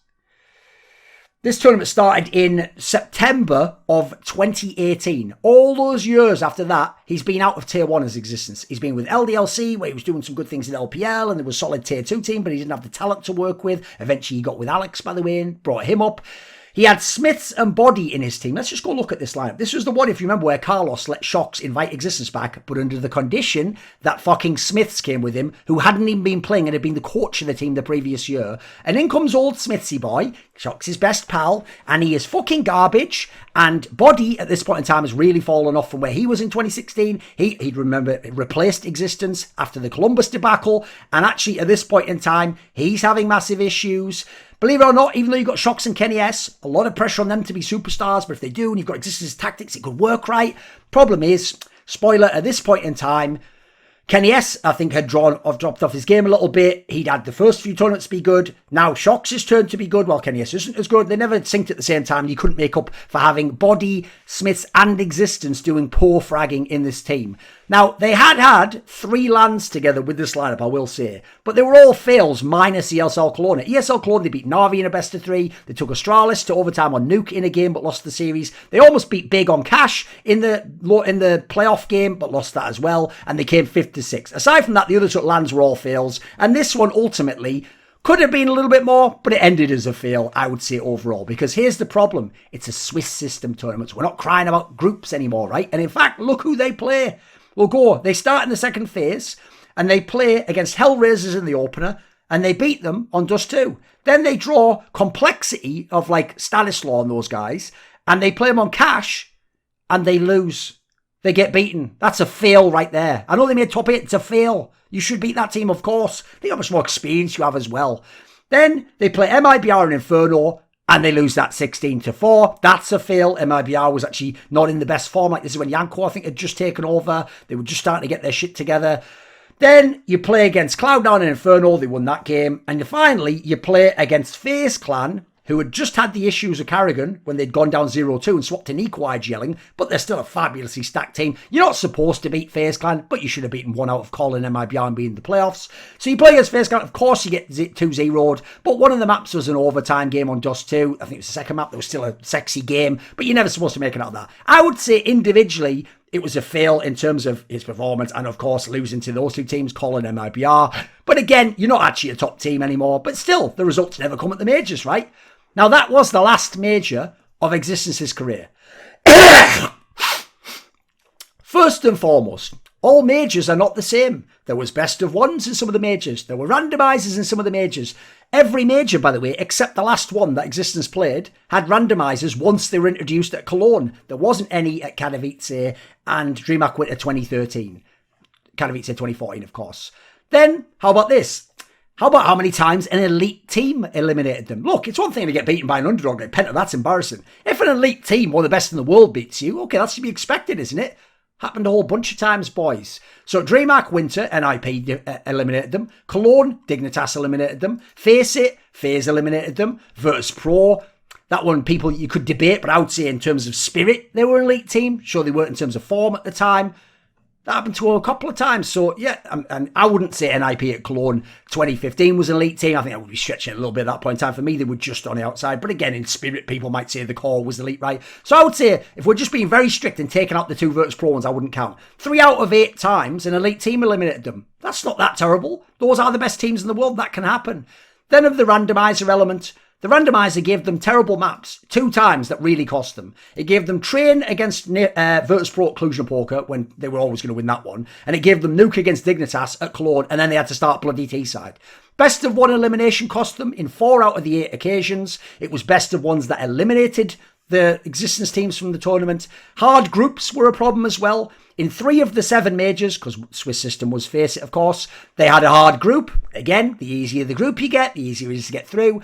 This tournament started in September of 2018. All those years after that, he's been out of Tier 1 as Existence. He's been with LDLC, where he was doing some good things in LPL, and there was a solid Tier 2 team, but he didn't have the talent to work with. Eventually he got with Alex, by the way, and brought him up. He had Smiths and Body in his team. Let's just go look at this lineup. This was the one, if you remember, where Carlos let ochs invite Existence back, but under the condition that fucking Smiths came with him, who hadn't even been playing and had been the coach of the team the previous year. And in comes old Smithsy boy, ochs his best pal, and he is fucking garbage. And Body, at this point in time, has really fallen off from where he was in 2016. He'd replaced Existence after the Columbus debacle. And actually, at this point in time, he's having massive issues. Believe it or not, even though you've got ochs and Kenny S, a lot of pressure on them to be superstars, but if they do and you've got Existence tactics, it could work right. Problem is, spoiler, at this point in time, Kenny S, I think, had dropped off his game a little bit. He'd had the first few tournaments be good. Now ochs' turn to be good, while Kenny S isn't as good. They never synced at the same time. You couldn't make up for having Body, Smiths, and Existence doing poor fragging in this team. Now, they had 3 lands together with this lineup, I will say. But they were all fails, minus ESL Cologne. ESL Cologne, they beat Na'Vi in a best of 3. They took Astralis to overtime on Nuke in a game, but lost the series. They almost beat Big on Cash in the playoff game, but lost that as well. And they came 5th to 6th. Aside from that, the other lands were all fails. And this one, ultimately, could have been a little bit more, but it ended as a fail, I would say, overall. Because here's the problem. It's a Swiss system tournament. So we're not crying about groups anymore, right? And in fact, look who they play. We'll go. They start in the second phase, and they play against Hellraisers in the opener, and they beat them on Dust 2. Then they draw Complexity of like Stanislaw and those guys, and they play them on Cash, and they lose. They get beaten. That's a fail right there. I know they made top 8. It's a fail. You should beat that team, of course. Think how much more experience you have as well. Then they play MIBR and Inferno, and they lose that 16-4. That's a fail. MIBR was actually not in the best form. Like, this is when Yanko, I think, had just taken over. They were just starting to get their shit together. Then you play against Cloud9 and Inferno. They won that game. And finally, you play against FaZe Clan, who had just had the issues of Carrigan when they'd gone down 0-2 and swapped to Nico IGLing, but they're still a fabulously stacked team. You're not supposed to beat FaZe Clan, but you should have beaten one out of Colin and MIBR and be in the playoffs. So you play against FaZe Clan, of course you get 2-0'd, but one of the maps was an overtime game on Dust 2. I think it was the second map. There was still a sexy game, but you're never supposed to make it out of that. I would say individually, it was a fail in terms of his performance and, of course, losing to those two teams, Colin and MIBR. But again, you're not actually a top team anymore, but still, the results never come at the majors, right? Now, that was the last major of Existence's career. First and foremost, all majors are not the same. There was best of ones in some of the majors. There were randomizers in some of the majors. Every major, by the way, except the last one that Existence played, had randomizers once they were introduced at Cologne. There wasn't any at Katowice and DreamHack Winter 2013. Katowice 2014, of course. Then, how about this? How about how many times an elite team eliminated them? Look, it's one thing to get beaten by an underdog like Penta. That's embarrassing. If an elite team, one of the best in the world, beats you, okay, that's to be expected, isn't it? Happened a whole bunch of times, boys. So DreamHack Winter, NIP eliminated them. Cologne, Dignitas eliminated them. FACEIT, FaZe eliminated them. Virtus Pro, that one people you could debate, but I would say in terms of spirit, they were an elite team. Sure, they weren't in terms of form at the time. That happened to a couple of times. So, yeah, and I wouldn't say NIP at Cologne 2015 was an elite team. I think I would be stretching it a little bit at that point in time. For me, they were just on the outside. But again, in spirit, people might say the core was elite, right? So I would say, if we're just being very strict and taking out the two Virtus Pro ones, I wouldn't count. 3 out of 8 times an elite team eliminated them. That's not that terrible. Those are the best teams in the world. That can happen. Then of the randomizer element, the randomizer gave them terrible maps 2 times that really cost them. It gave them Train against Virtus Pro at Cluj-Napoca when they were always going to win that one. And it gave them Nuke against Dignitas at Cologne, and then they had to start bloody T-side. Best of 1 elimination cost them in 4 out of the 8 occasions. It was best of ones that eliminated the Existence teams from the tournament. Hard groups were a problem as well. In 3 of the 7 majors, because Swiss system was FACEIT, of course, they had a hard group. Again, the easier the group you get, the easier it is to get through.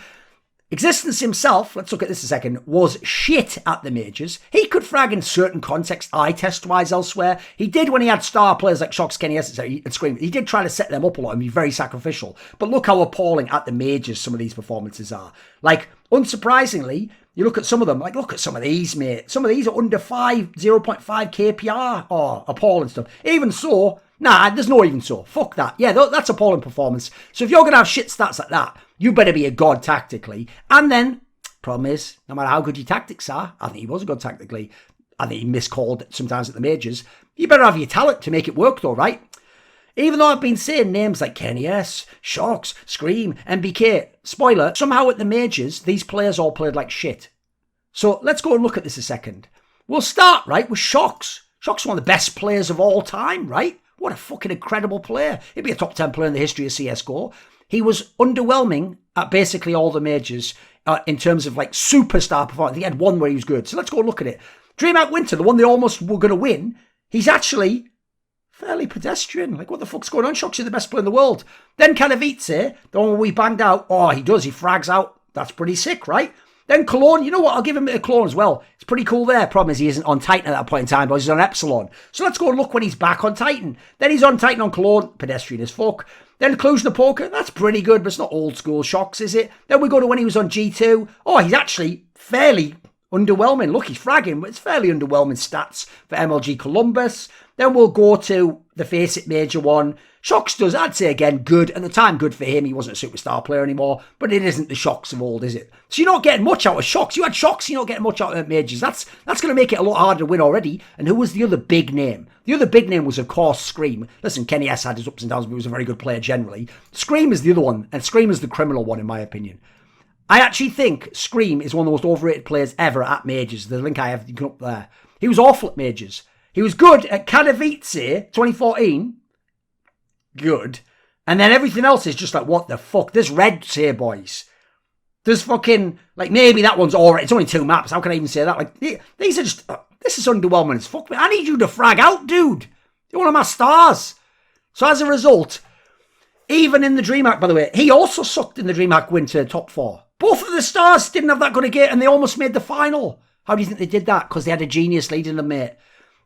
Existence himself, let's look at this a second, was shit at the majors. He could frag in certain contexts, eye test-wise elsewhere. He did when he had star players like ochs, Kenny S, and Scream. He did try to set them up a lot and be very sacrificial. But look how appalling at the majors some of these performances are. Like, unsurprisingly, you look at some of them, like, look at some of these, mate. Some of these are under 0.5 KPR. Oh, appalling stuff. Even so, nah, there's no even so. Fuck that. Yeah, that's appalling performance. So if you're going to have shit stats like that, you better be a god tactically. And then, problem is, no matter how good your tactics are, I think he was a god tactically. I think he miscalled sometimes at the majors. You better have your talent to make it work though, right? Even though I've been saying names like Kenny S, ochs, Scream, MBK, spoiler, somehow at the majors, these players all played like shit. So let's go and look at this a second. We'll start, right, with ochs. ochs is one of the best players of all time, right? What a fucking incredible player. He'd be a top 10 player in the history of CSGO. He was underwhelming at basically all the majors in terms of like superstar performance. He had one where he was good. So let's go and look at it. DreamHack Winter, the one they almost were going to win, he's actually fairly pedestrian. Like, what the fuck's going on? ochs is the best player in the world. Then Katowice, the one where we banged out. Oh, he does. He frags out. That's pretty sick, right? Then Cologne, you know what? I'll give him a bit of Cologne as well. It's pretty cool there. Problem is he isn't on Titan at that point in time, but he's on Epsilon. So let's go and look when he's back on Titan. Then he's on Titan on Cologne. Pedestrian as fuck. Then Cluj-Napoca, that's pretty good, but it's not old school ochs, is it? Then we go to when he was on G2. Oh, he's actually fairly underwhelming. Look, he's fragging, but it's fairly underwhelming stats for MLG Columbus. Then we'll go to the FACEIT major one. ochs does, I'd say again, good. At the time, good for him. He wasn't a superstar player anymore, but it isn't the ochs of old, is it? So you're not getting much out of ochs. You had ochs, you're not getting much out of majors. That's going to make it a lot harder to win already. And who was the other big name? The other big name was, of course, Scream. Listen, Kenny S had his ups and downs, but he was a very good player generally. Scream is the other one, and Scream is the criminal one, in my opinion. I actually think Scream is one of the most overrated players ever at majors. The link I have, you can up there. He was awful at majors. He was good at Katowice 2014. Good. And then everything else is just like, what the fuck? There's reds here, boys. There's fucking, like, maybe that one's alright. It's only 2 maps. How can I even say that? Like, these are just, this is underwhelming as fuck. I need you to frag out, dude. You're one of my stars. So as a result, even in the DreamHack, by the way, he also sucked in the DreamHack Winter top 4. Both of the stars didn't have that good a game, and they almost made the final. How do you think they did that? Because they had a genius leading them, mate.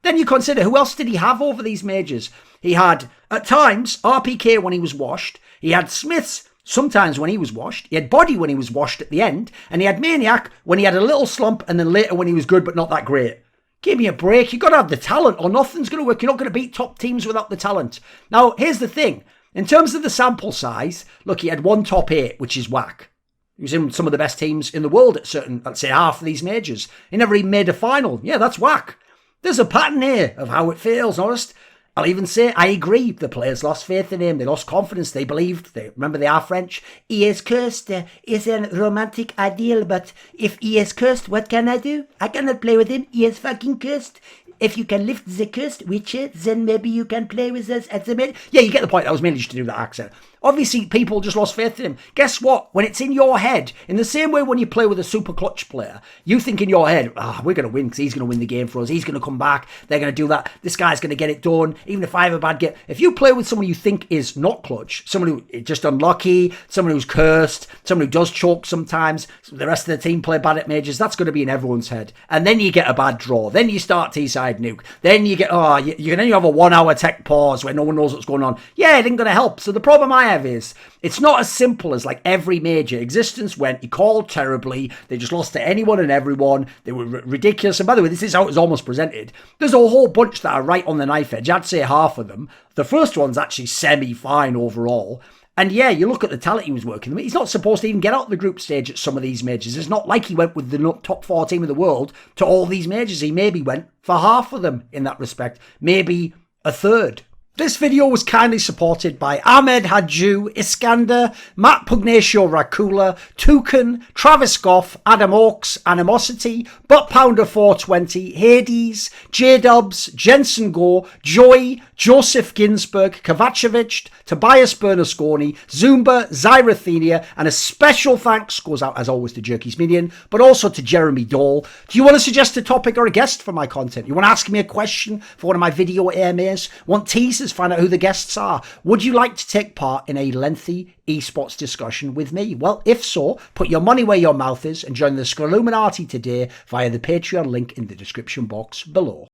Then you consider, who else did he have over these majors? He had, at times, RPK when he was washed. He had Smiths sometimes when he was washed. He had Body when he was washed at the end. And he had Maniac when he had a little slump, and then later when he was good but not that great. Give me a break. You've got to have the talent or nothing's going to work. You're not going to beat top teams without the talent. Now, here's the thing. In terms of the sample size, look, he had 1 top 8, which is whack. He was in some of the best teams in the world at certain, let's say, half of these majors. He never even made a final. Yeah, that's whack. There's a pattern here of how it fails, honest. I'll even say, I agree. The players lost faith in him. They lost confidence. They believed. Remember, they are French. He is cursed. He is a romantic ideal, but if he is cursed, what can I do? I cannot play with him. He is fucking cursed. If you can lift the cursed witcher, then maybe you can play with us at the minute. Yeah, you get the point. That was mainly just to do that accent. Obviously, people just lost faith in him. Guess what? When it's in your head, in the same way when you play with a super clutch player, you think in your head, we're going to win because he's going to win the game for us. He's going to come back. They're going to do that. This guy's going to get it done. Even if I have a bad game. If you play with someone you think is not clutch, someone who is just unlucky, someone who's cursed, someone who does choke sometimes, the rest of the team play bad at majors, that's going to be in everyone's head. And then you get a bad draw. Then you start T-side nuke. Then you get, then you have a 1 hour tech pause where no one knows what's going on. Yeah, it ain't going to help. So the problem I have is, it's not as simple as like every major. Existence went, he called terribly, they just lost to anyone and everyone, they were ridiculous. And by the way, this is how it was almost presented. There's a whole bunch that are right on the knife edge. I'd say half of them. The first one's actually semi-fine overall. And yeah, you look at the talent he was working with. He's not supposed to even get out of the group stage at some of these majors. It's not like he went with the top 4 team of the world to all these majors. He maybe went for half of them in that respect. Maybe a third. This video was kindly supported by Ahmed Hadjou, Iskander, Matt Pugnatio Rajcula, Thooorin, Travis Goff, Adam Ochs, Animosity, Butt Pounder 420, Hades, Jdubs, Jensen Goh, Joy, Joseph Ginsburg, Kovacevicd, Tobias Bernasconi, Zoomba, Zyrathenia, and a special thanks goes out as always to Jerky's Minion, but also to Jeremy Dole. Do you want to suggest a topic or a guest for my content? You want to ask me a question for one of my video AMAs? Want teasers? Find out who the guests are. Would you like to take part in a lengthy esports discussion with me? Well, if so, put your money where your mouth is and join the Scrolluminati today via the Patreon link in the description box below.